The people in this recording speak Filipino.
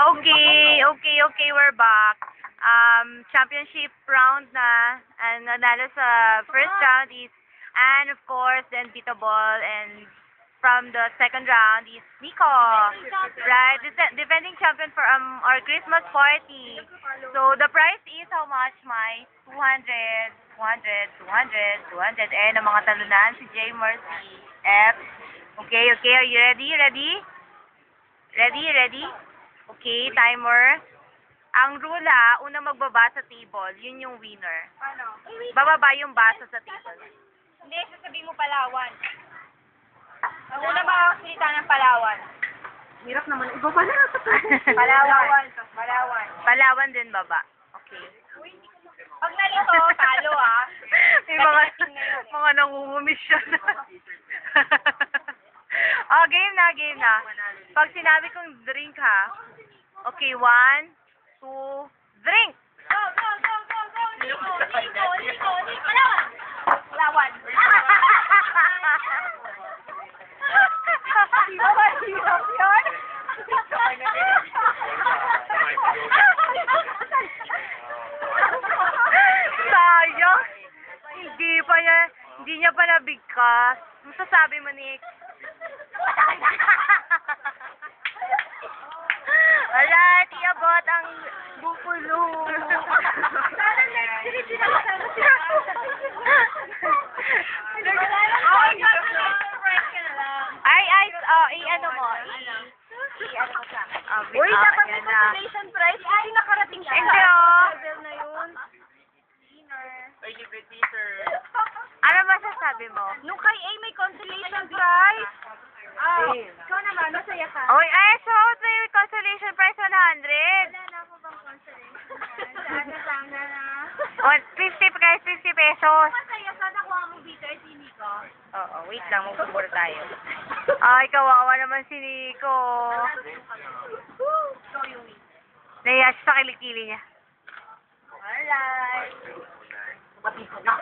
Okay, we're back. Championship round na, and nanalo sa first round is Anne, of course, then Tito Ball, and from the second round is Nico, right? Defending champion for our Christmas party. So the prize is how much, Mai? 200, 200. And ang mga talunan, si J. Mercy, F. Okay, are you ready? Ready? Okay, timer. Ang rule unang magbaba sa table, yun yung winner. Ano? Bababa yung baso sa table. Hindi, sasabihin mo Palawan. Ang una makakasalita ng Palawan. Hirap naman. Ibaba na sa Palawan. Palawan din baba. Okay. Pag nalito, talo May mga nangungumisyon. Oh, game na. Pag sinabi kong drink Okay, 1, 2, drink! Go! Nico! Palawan! Hirap yun? Sayang! Hindi niya pa nabigkas. Masasabi mo, Nick? Alright, iabot ang bukulo. Sana next trip din ako sana i-ano mo sa akin. Uy, dapat may yan na. consolation prize. Ay, nakarating siya. Hindi, Level na yun. Ano masasabi mo? Nung kay A may consolation prize. Ikaw naman, masaya ka. Oy, so may consolation prize 100. Wala na ako bang consolation prize? Sana na. 50 pesos. Masaya ka, nakuha mo bitter si Nico. Oo, wait lang, magbubura tayo. Ay, kawawa naman si Nico. Ikaw yung win. Naiya siya sa kilikili niya. Alright. Mabisa na.